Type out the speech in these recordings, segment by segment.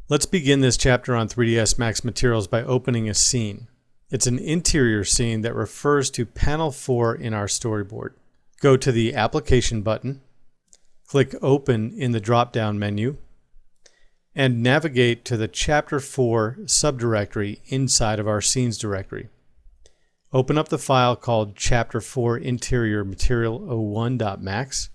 Let's begin this chapter on 3ds Max materials by opening a scene. It's an interior scene that refers to panel 4 in our storyboard. Go to the Application button, click Open in the drop-down menu, and navigate to the Chapter 4 subdirectory inside of our Scenes directory. Open up the file called Chapter 4 Interior Material 01.max.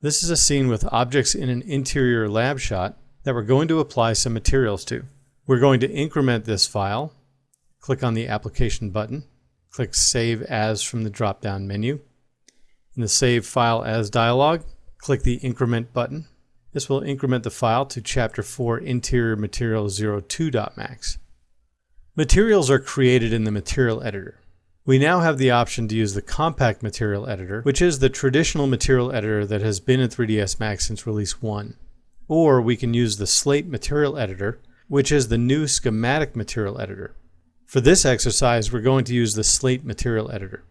This is a scene with objects in an interior lab shot that we're going to apply some materials to. We're going to increment this file. Click on the Application button. Click Save As from the drop-down menu. In the Save File As dialog, click the Increment button. This will increment the file to Chapter 4 Interior Material 02.max. Materials are created in the Material Editor. We now have the option to use the Compact Material Editor, which is the traditional material editor that has been in 3ds Max since Release 1. Or we can use the Slate Material Editor, which is the new Schematic Material Editor. For this exercise, we're going to use the Slate Material Editor.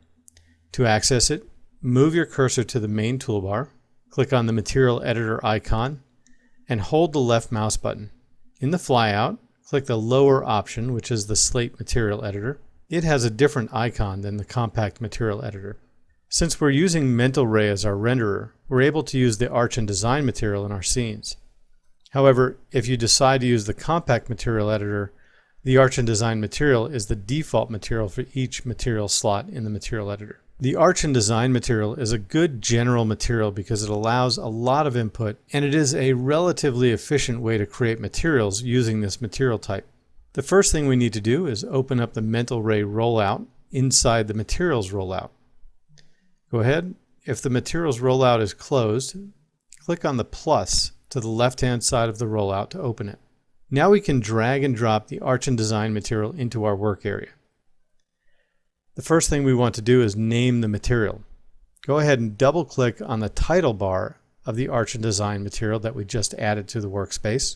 To access it, move your cursor to the main toolbar, click on the Material Editor icon, and hold the left mouse button. In the flyout, click the lower option, which is the Slate Material Editor. It has a different icon than the Compact Material Editor. Since we're using Mental Ray as our renderer, we're able to use the Arch and Design material in our scenes. However, if you decide to use the Compact Material Editor, the Arch and Design material is the default material for each material slot in the Material Editor. The Arch and Design material is a good general material because it allows a lot of input, and it is a relatively efficient way to create materials using this material type. The first thing we need to do is open up the Mental Ray rollout inside the Materials rollout. Go ahead. If the Materials rollout is closed, click on the plus to the left-hand side of the rollout to open it. Now we can drag and drop the Arch and Design material into our work area. The first thing we want to do is name the material. Go ahead and double-click on the title bar of the Arch and Design material that we just added to the workspace.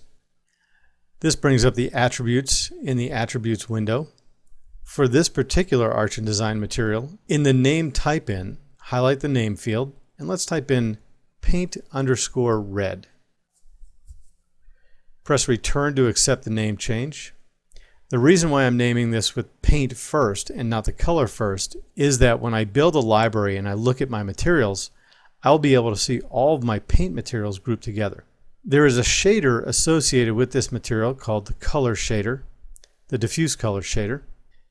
This brings up the attributes in the Attributes window. For this particular Arch and Design material, in the Name type-in, highlight the name field, and let's type in paint_red. Press Return to accept the name change. The reason why I'm naming this with paint first and not the color first is that when I build a library and I look at my materials, I'll be able to see all of my paint materials grouped together. There is a shader associated with this material called the color shader, the diffuse color shader.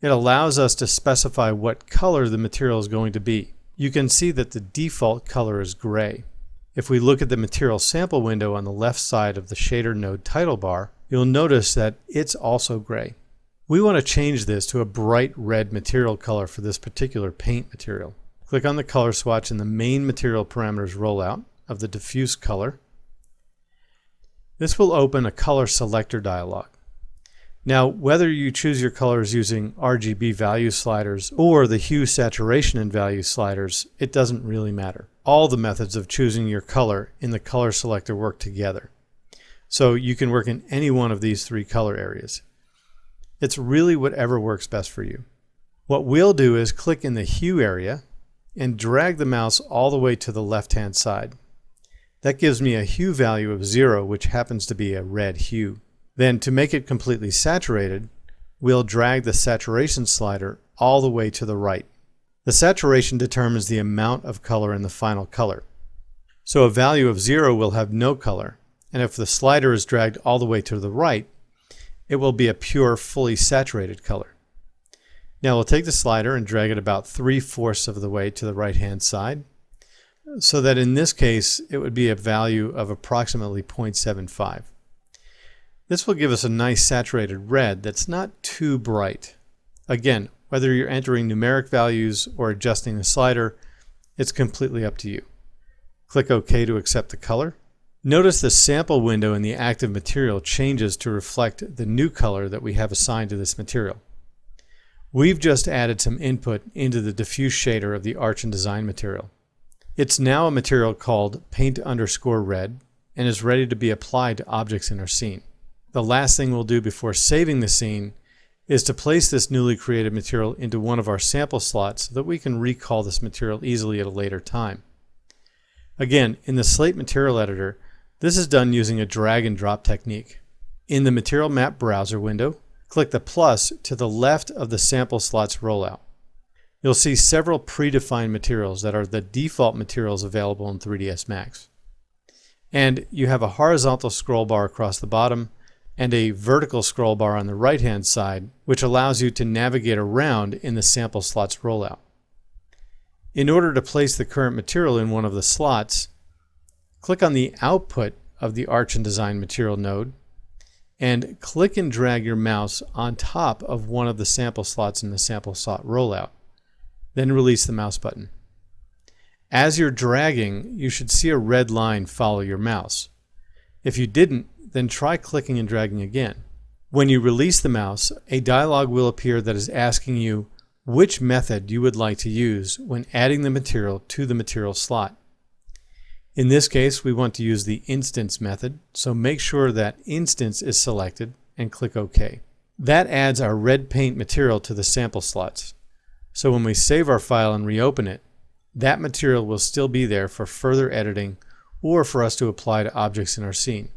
It allows us to specify what color the material is going to be. You can see that the default color is gray. If we look at the material sample window on the left side of the shader node title bar, you'll notice that it's also gray. We want to change this to a bright red material color for this particular paint material. Click on the color swatch in the main material parameters rollout of the diffuse color. This will open a color selector dialog. Now, whether you choose your colors using RGB value sliders or the hue, saturation, and value sliders, it doesn't really matter. All the methods of choosing your color in the color selector work together. So you can work in any one of these three color areas. It's really whatever works best for you. What we'll do is click in the hue area and drag the mouse all the way to the left-hand side. That gives me a hue value of 0, which happens to be a red hue. Then to make it completely saturated, we'll drag the saturation slider all the way to the right. The saturation determines the amount of color in the final color. So a value of 0 will have no color, and if the slider is dragged all the way to the right, it will be a pure, fully saturated color. Now we'll take the slider and drag it about 3/4 of the way to the right-hand side, so that in this case it would be a value of approximately 0.75. This will give us a nice saturated red that's not too bright. Again, whether you're entering numeric values or adjusting the slider, it's completely up to you. Click OK to accept the color. Notice the sample window in the active material changes to reflect the new color that we have assigned to this material. We've just added some input into the diffuse shader of the Arch and Design material. It's now a material called paint_red and is ready to be applied to objects in our scene. The last thing we'll do before saving the scene is to place this newly created material into one of our sample slots so that we can recall this material easily at a later time. Again, in the Slate Material Editor, this is done using a drag and drop technique. In the Material Map Browser window, click the plus to the left of the sample slots rollout. You'll see several predefined materials that are the default materials available in 3ds Max. And you have a horizontal scroll bar across the bottom and a vertical scroll bar on the right-hand side, which allows you to navigate around in the sample slots rollout. In order to place the current material in one of the slots, click on the output of the Arch and Design material node and click and drag your mouse on top of one of the sample slots in the sample slot rollout. Then release the mouse button. As you're dragging, you should see a red line follow your mouse. If you didn't, then try clicking and dragging again. When you release the mouse, a dialog will appear that is asking you which method you would like to use when adding the material to the material slot. In this case, we want to use the instance method, so make sure that instance is selected and click OK. That adds our red paint material to the sample slots. So when we save our file and reopen it, that material will still be there for further editing or for us to apply to objects in our scene.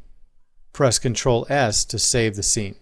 Press Ctrl S to save the scene.